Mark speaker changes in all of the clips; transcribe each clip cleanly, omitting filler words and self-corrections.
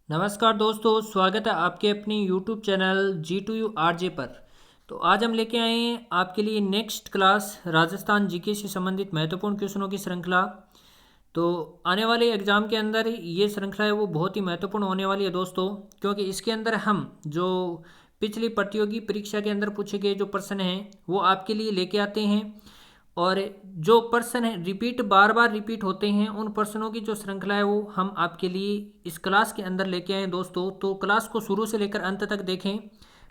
Speaker 1: नमस्कार दोस्तों, स्वागत है आपके अपनी YouTube चैनल G2U RJ पर। तो आज हम लेके आए हैं आपके लिए नेक्स्ट क्लास राजस्थान जीके से संबंधित महत्वपूर्ण क्वेश्चनों की श्रृंखला। तो आने वाले एग्ज़ाम के अंदर ये श्रृंखला है वो बहुत ही महत्वपूर्ण होने वाली है दोस्तों, क्योंकि इसके अंदर हम जो पिछली प्रतियोगी परीक्षा के अंदर पूछे गए जो प्रश्न हैं वो आपके लिए लेके आते हैं। और जो प्रश्न है रिपीट बार बार रिपीट होते हैं उन प्रश्नों की जो श्रृंखला है वो हम आपके लिए इस क्लास के अंदर लेके आए दोस्तों। तो क्लास को शुरू से लेकर अंत तक देखें।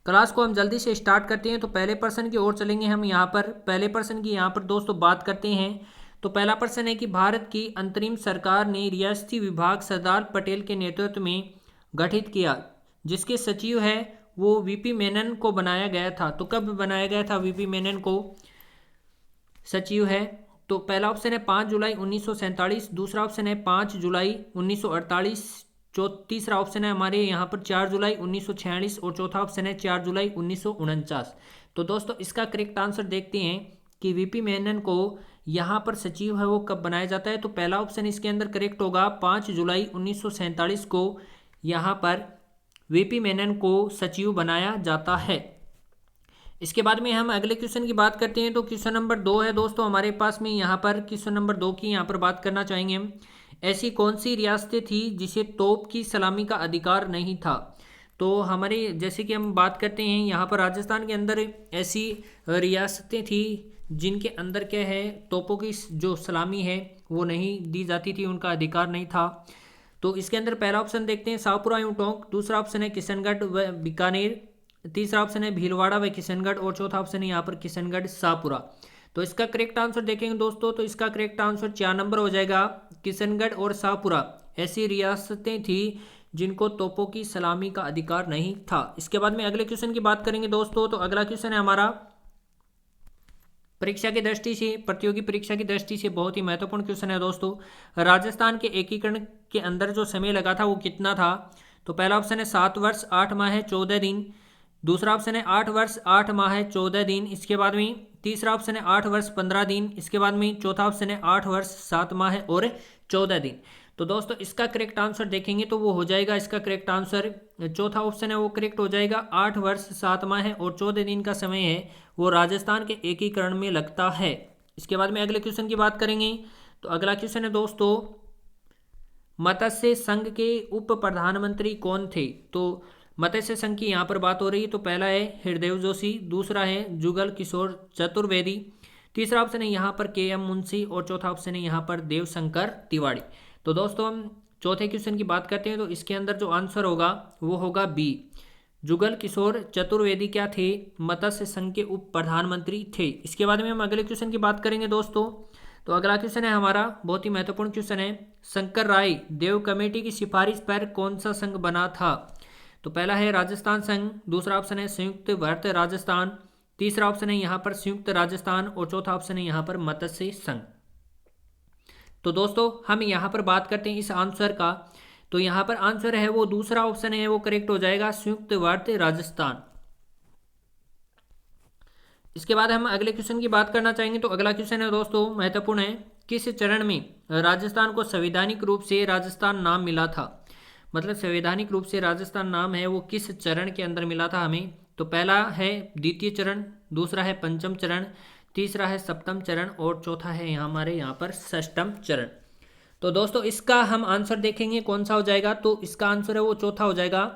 Speaker 1: क्लास को हम जल्दी से स्टार्ट करते हैं। तो पहले प्रश्न की ओर चलेंगे हम। यहाँ पर पहले प्रश्न की यहाँ पर दोस्तों बात करते हैं। तो पहला प्रश्न है कि भारत की अंतरिम सरकार ने रियासती विभाग सरदार पटेल के नेतृत्व में गठित किया, जिसके सचिव है वो वीपी मेनन को बनाया गया था। तो कब बनाया गया था वीपी मेनन को सचिव है? तो पहला ऑप्शन है 5 जुलाई 1947, दूसरा ऑप्शन है 5 जुलाई 1948, तीसरा ऑप्शन है हमारे यहाँ पर 4 जुलाई 1946 और चौथा ऑप्शन है 4 जुलाई 1949। तो दोस्तों इसका करेक्ट आंसर देखते हैं कि वीपी मेनन को यहाँ पर सचिव है वो कब बनाया जाता है। तो पहला ऑप्शन इसके अंदर करेक्ट होगा, 5 जुलाई 1947 को यहाँ पर वीपी मेनन को सचिव बनाया जाता है। इसके बाद में हम अगले क्वेश्चन की बात करते हैं। तो क्वेश्चन नंबर 2 है दोस्तों हमारे पास में। यहाँ पर क्वेश्चन नंबर 2 की यहाँ पर बात करना चाहेंगे हम। ऐसी कौन सी रियासतें थी जिसे तोप की सलामी का अधिकार नहीं था? तो हमारे जैसे कि हम बात करते हैं यहाँ पर राजस्थान के अंदर ऐसी रियासतें थी जिनके अंदर क्या है, तोपों की जो सलामी है वो नहीं दी जाती थी, उनका अधिकार नहीं था। तो इसके अंदर पहला ऑप्शन देखते हैं शाहपुरा एवं टोंक, दूसरा ऑप्शन है किशनगढ़ व बीकानेर, तीसरा ऑप्शन है भीलवाड़ा व किशनगढ़ और चौथा ऑप्शन है यहाँ पर किशनगढ़ शाहपुरा। तो इसका करेक्ट आंसर देखेंगे दोस्तों, तो इसका करेक्ट आंसर 4 नंबर हो जाएगा। किशनगढ़ और शाहपुरा ऐसी रियासतें थी जिनको तोपों की सलामी का अधिकार नहीं था। इसके बाद में अगले क्वेश्चन की बात करेंगे दोस्तों। तो अगला क्वेश्चन है हमारा परीक्षा की दृष्टि से, प्रतियोगी परीक्षा की दृष्टि से बहुत ही महत्वपूर्ण क्वेश्चन है दोस्तों। राजस्थान के एकीकरण के अंदर जो समय लगा था वो कितना था? तो पहला ऑप्शन है 7 वर्ष 8 माह 14 दिन, दूसरा ऑप्शन है 8 वर्ष 8 माह 14 दिन, इसके बाद में तीसरा ऑप्शन है 8 वर्ष 15 दिन, इसके बाद में चौथा ऑप्शन है 8 वर्ष 7 माह और 14 दिन। तो दोस्तों इसका करेक्ट आंसर देखेंगे तो वो हो जाएगा, इसका करेक्ट आंसर चौथा ऑप्शन है वो करेक्ट हो जाएगा। 8 वर्ष 7 माह और 14 दिन का समय है वो राजस्थान के एकीकरण में लगता है। इसके बाद में अगले क्वेश्चन की बात करेंगे। तो अगला क्वेश्चन है दोस्तों मत्स्य संघ के उप प्रधानमंत्री कौन थे? तो मत्स्य संघ की यहाँ पर बात हो रही है। तो पहला है हृदय जोशी, दूसरा है जुगल किशोर चतुर्वेदी, तीसरा ऑप्शन है यहाँ पर KM मुंशी और चौथा ऑप्शन है यहाँ पर देवशंकर तिवारी। तो दोस्तों हम चौथे क्वेश्चन की बात करते हैं। तो इसके अंदर जो आंसर होगा वो होगा बी, जुगल किशोर चतुर्वेदी क्या थे? मत्स्य संघ के उप प्रधानमंत्री थे। इसके बाद में हम अगले क्वेश्चन की बात करेंगे दोस्तों। तो अगला क्वेश्चन है हमारा बहुत ही महत्वपूर्ण क्वेश्चन है, शंकर राय देव कमेटी की सिफारिश पर कौन सा संघ बना था? तो पहला है राजस्थान संघ, दूसरा ऑप्शन है संयुक्त भारत राजस्थान, तीसरा ऑप्शन है यहाँ पर संयुक्त राजस्थान और चौथा ऑप्शन है यहाँ पर मत्स्य संघ। तो दोस्तों हम यहाँ पर बात करते हैं इस आंसर का। तो यहाँ पर आंसर है वो दूसरा ऑप्शन है वो करेक्ट हो जाएगा, संयुक्त भारत राजस्थान। इसके बाद हम अगले क्वेश्चन की बात करना चाहेंगे। तो अगला क्वेश्चन है दोस्तों महत्वपूर्ण है, किस चरण में राजस्थान को संवैधानिक रूप से राजस्थान नाम मिला था? मतलब संवैधानिक रूप से राजस्थान नाम है वो किस चरण के अंदर मिला था हमें? तो पहला है द्वितीय चरण, दूसरा है पंचम चरण, तीसरा है सप्तम चरण और चौथा है हमारे यहाँ पर षष्ठम चरण। तो दोस्तों इसका हम आंसर देखेंगे कौन सा हो जाएगा। तो इसका आंसर है वो चौथा हो जाएगा।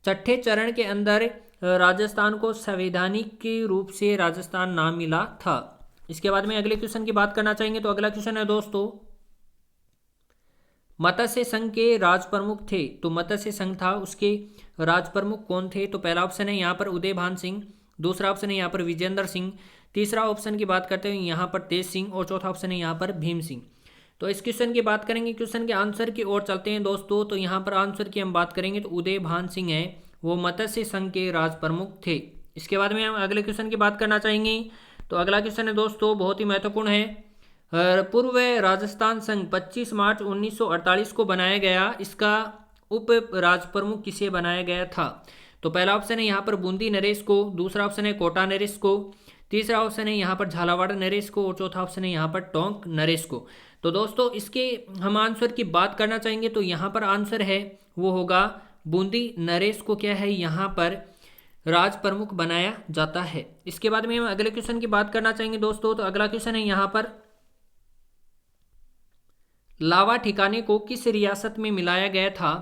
Speaker 1: छठे चरण के अंदर राजस्थान को संवैधानिक के रूप से राजस्थान नाम मिला था। इसके बाद में अगले क्वेश्चन की बात करना चाहेंगे। तो अगला क्वेश्चन है दोस्तों मत्स्य संघ के राज प्रमुख थे। तो मत्स्य संघ था उसके राज प्रमुख कौन थे? तो पहला ऑप्शन है यहाँ पर उदय भान सिंह, दूसरा ऑप्शन है यहाँ पर विजेंद्र सिंह, तीसरा ऑप्शन की बात करते हैं यहाँ पर तेज सिंह और चौथा ऑप्शन है यहाँ पर भीम सिंह। तो इस क्वेश्चन की बात करेंगे, क्वेश्चन के आंसर की ओर चलते हैं दोस्तों। तो यहाँ पर आंसर की हम बात करेंगे तो उदय भान सिंह है वो मत्स्य संघ के राज प्रमुख थे। इसके बाद में हम अगले क्वेश्चन की बात करना चाहेंगे। तो अगला क्वेश्चन है दोस्तों बहुत ही महत्वपूर्ण है, पूर्व राजस्थान संघ 25 मार्च 1948 को बनाया गया, इसका उप राज प्रमुख किसे बनाया गया था? तो पहला ऑप्शन है यहाँ पर बूंदी नरेश को, दूसरा ऑप्शन है कोटा नरेश को, तीसरा ऑप्शन है यहाँ पर झालावाड़ नरेश को और चौथा ऑप्शन है यहाँ पर टोंक नरेश को। तो दोस्तों इसके हम आंसर की बात करना चाहेंगे। तो यहाँ पर आंसर है वो होगा बूंदी नरेश को क्या है यहाँ पर राज प्रमुख बनाया जाता है। इसके बाद में हम अगले क्वेश्चन की बात करना चाहेंगे दोस्तों। तो अगला क्वेश्चन है यहाँ पर लावा ठिकाने को किस रियासत में मिलाया गया था।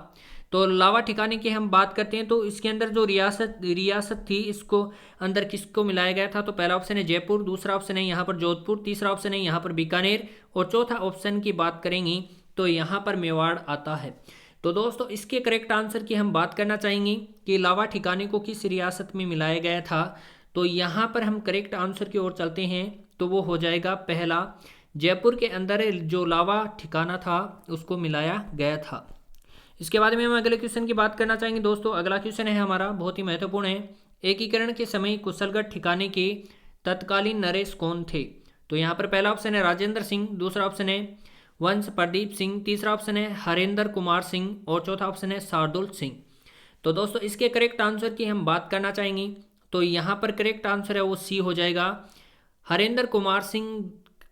Speaker 1: तो लावा ठिकाने की हम बात करते हैं तो इसके अंदर जो रियासत थी इसको अंदर किसको मिलाया गया था। तो पहला ऑप्शन है जयपुर, दूसरा ऑप्शन है यहाँ पर जोधपुर, तीसरा ऑप्शन है यहाँ पर बीकानेर और चौथा ऑप्शन की बात करेंगे तो यहाँ पर मेवाड़ आता है। तो दोस्तों इसके करेक्ट आंसर की हम बात करना चाहेंगे कि लावा ठिकाने को किस रियासत में मिलाया गया था। तो यहाँ पर हम करेक्ट आंसर की ओर चलते हैं तो वो हो जाएगा पहला, जयपुर के अंदर जो लावा ठिकाना था उसको मिलाया गया था। इसके बाद में हम अगले क्वेश्चन की बात करना चाहेंगे दोस्तों। अगला क्वेश्चन है हमारा बहुत ही महत्वपूर्ण है, एकीकरण के समय कुशलगढ़ ठिकाने के तत्कालीन नरेश कौन थे। तो यहाँ पर पहला ऑप्शन है राजेंद्र सिंह, दूसरा ऑप्शन है वंश प्रदीप सिंह, तीसरा ऑप्शन है हरेंद्र कुमार सिंह और चौथा ऑप्शन है शार्दुल सिंह। तो दोस्तों इसके करेक्ट आंसर की हम बात करना चाहेंगे तो यहाँ पर करेक्ट आंसर है वो सी हो जाएगा। हरेंद्र कुमार सिंह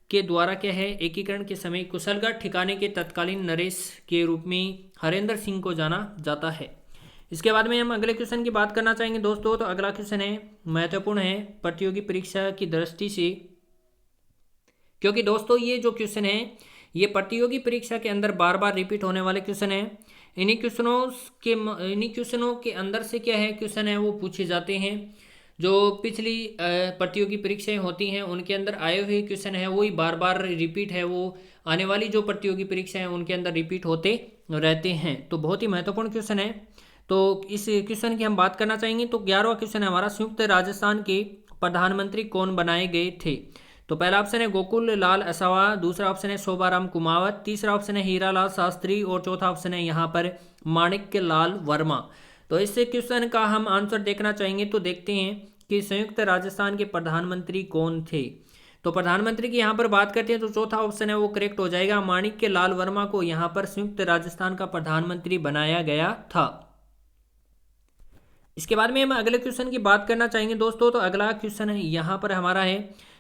Speaker 1: के द्वारा क्या है एकीकरण के समय कुशलगढ़ ठिकाने के तत्कालीन नरेश के रूप में हरेंद्र सिंह को जाना जाता है। इसके बाद में हम अगले क्वेश्चन की बात करना चाहेंगे दोस्तों। तो अगला क्वेश्चन है महत्वपूर्ण है प्रतियोगी परीक्षा की दृष्टि से, क्योंकि दोस्तों ये जो क्वेश्चन है ये प्रतियोगी परीक्षा के अंदर बार बार रिपीट होने वाले क्वेश्चन है। इन्हीं क्वेश्चनों के अंदर से क्या है क्वेश्चन है वो पूछे जाते हैं। जो पिछली प्रतियोगी परीक्षाएं होती हैं उनके अंदर आए हुए क्वेश्चन है वही बार बार रिपीट है, वो आने वाली जो प्रतियोगी परीक्षाएं उनके अंदर रिपीट होते रहते हैं। तो बहुत ही महत्वपूर्ण क्वेश्चन है। तो इस क्वेश्चन की हम बात करना चाहेंगे तो 11वां क्वेश्चन है हमारा, संयुक्त राजस्थान के प्रधानमंत्री कौन बनाए गए थे। तो पहला ऑप्शन है गोकुल लाल असावा, दूसरा ऑप्शन है शोभाराम कुमावत, तीसरा ऑप्शन है हीरालाल शास्त्री और चौथा ऑप्शन है यहाँ पर माणिक्य लाल वर्मा। तो इस क्वेश्चन का हम आंसर देखना चाहेंगे तो देखते हैं कि संयुक्त राजस्थान के प्रधानमंत्री कौन थे। तो प्रधानमंत्री की यहाँ पर बात करते हैं तो चौथा ऑप्शन है वो करेक्ट हो जाएगा, माणिक्य लाल वर्मा को यहाँ पर संयुक्त राजस्थान का प्रधानमंत्री बनाया गया था। इसके बाद में हम अगले क्वेश्चन की बात करना चाहेंगे दोस्तों। तो अगला क्वेश्चन है यहाँ पर हमारा है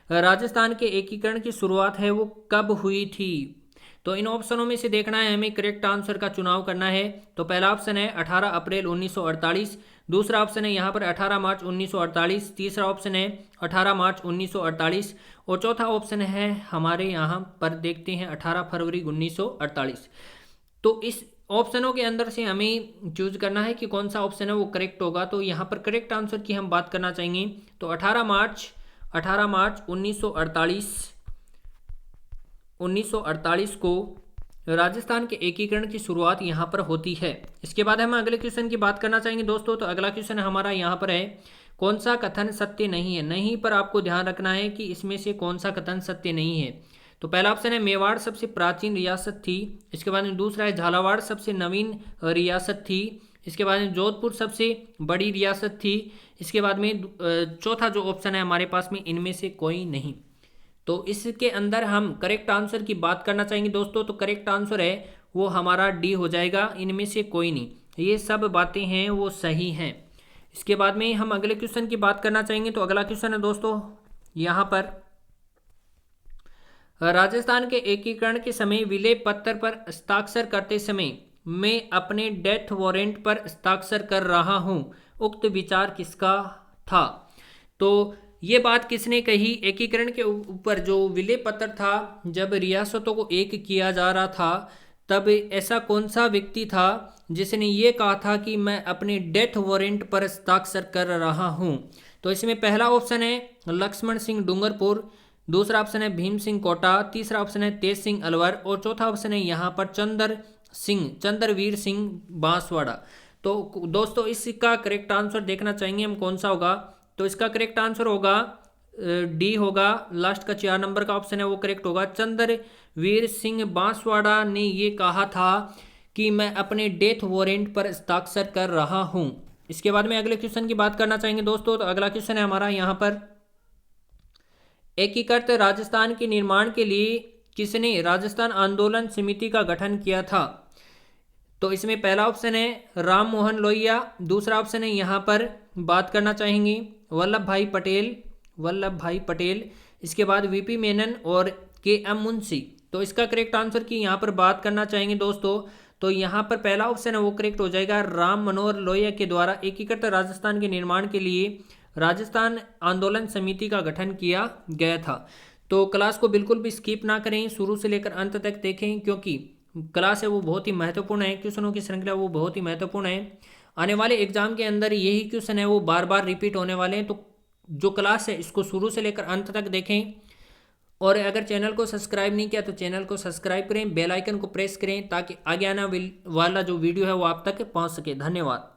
Speaker 1: राजस्थान के एकीकरण की शुरुआत है वो कब हुई थी। तो इन ऑप्शनों में से देखना है हमें करेक्ट आंसर का चुनाव करना है। तो पहला ऑप्शन है 18 अप्रैल 1948, दूसरा ऑप्शन है यहाँ पर 18 मार्च 1948, तीसरा ऑप्शन है 18 मार्च 1948 और चौथा ऑप्शन है हमारे यहाँ पर देखते हैं 18 फरवरी 1948। तो इस ऑप्शनों के अंदर से हमें चूज करना है कि कौन सा ऑप्शन है वो करेक्ट होगा। तो यहाँ पर करेक्ट आंसर की हम बात करना चाहेंगे तो 18 मार्च 1948 को राजस्थान के एकीकरण की शुरुआत यहाँ पर होती है। इसके बाद हम अगले क्वेश्चन की बात करना चाहेंगे दोस्तों। तो अगला क्वेश्चन हमारा यहाँ पर है कौन सा कथन सत्य नहीं है। नहीं पर आपको ध्यान रखना है कि इसमें से कौन सा कथन सत्य नहीं है। तो पहला ऑप्शन है मेवाड़ सबसे प्राचीन रियासत थी, इसके बाद में दूसरा है झालावाड़ सबसे नवीन रियासत थी, इसके बाद में जोधपुर सबसे बड़ी रियासत थी, इसके बाद में चौथा जो ऑप्शन है हमारे पास में इनमें से कोई नहीं। तो इसके अंदर हम करेक्ट आंसर की बात करना चाहेंगे दोस्तों। तो करेक्ट आंसर है वो हमारा डी हो जाएगा, इनमें से कोई नहीं। ये सब बातें हैं वो सही हैं। इसके बाद में हम अगले क्वेश्चन की बात करना चाहेंगे। तो अगला क्वेश्चन है दोस्तों यहाँ पर राजस्थान के एकीकरण के समय विलय पत्र पर हस्ताक्षर करते समय मैं अपने डेथ वारंट पर हस्ताक्षर कर रहा हूं, उक्त विचार किसका था। तो ये बात किसने कही, एकीकरण के ऊपर जो विलय पत्र था जब रियासतों को एक किया जा रहा था तब ऐसा कौन सा व्यक्ति था जिसने ये कहा था कि मैं अपने डेथ वारंट पर हस्ताक्षर कर रहा हूं। तो इसमें पहला ऑप्शन है लक्ष्मण सिंह डूंगरपुर, दूसरा ऑप्शन है भीम सिंह कोटा, तीसरा ऑप्शन है तेज सिंह अलवर और चौथा ऑप्शन है यहाँ पर चंद्रवीर सिंह बांसवाड़ा। तो दोस्तों इसका करेक्ट आंसर देखना चाहेंगे हम कौन सा होगा। तो इसका करेक्ट आंसर होगा डी होगा, लास्ट का 4 नंबर का ऑप्शन है वो करेक्ट होगा। चंद्रवीर सिंह बांसवाड़ा ने ये कहा था कि मैं अपने डेथ वारंट पर हस्ताक्षर कर रहा हूँ। इसके बाद में अगले क्वेश्चन की बात करना चाहेंगे दोस्तों। तो अगला क्वेश्चन है हमारा यहाँ पर एकीकृत राजस्थान के निर्माण के लिए किसने राजस्थान आंदोलन समिति का गठन किया था। तो इसमें पहला ऑप्शन है राम मोहन लोहिया, दूसरा ऑप्शन है यहाँ पर बात करना चाहेंगे वल्लभ भाई पटेल, इसके बाद वीपी मेनन और के एम मुंशी। तो इसका करेक्ट आंसर की यहाँ पर बात करना चाहेंगे दोस्तों। तो यहाँ पर पहला ऑप्शन है वो करेक्ट हो जाएगा। राम मनोहर लोहिया के द्वारा एकीकृत राजस्थान के निर्माण के लिए राजस्थान आंदोलन समिति का गठन किया गया था। तो क्लास को बिल्कुल भी स्किप ना करें, शुरू से लेकर अंत तक देखें, क्योंकि क्लास है वो बहुत ही महत्वपूर्ण है, क्वेश्चनों की श्रृंखला वो बहुत ही महत्वपूर्ण है। आने वाले एग्जाम के अंदर यही क्वेश्चन है वो बार बार रिपीट होने वाले हैं। तो जो क्लास है इसको शुरू से लेकर अंत तक देखें। और अगर चैनल को सब्सक्राइब नहीं किया तो चैनल को सब्सक्राइब करें, बेल आइकन को प्रेस करें ताकि आगे आने वाला जो वीडियो है वो आप तक पहुंच सके। धन्यवाद।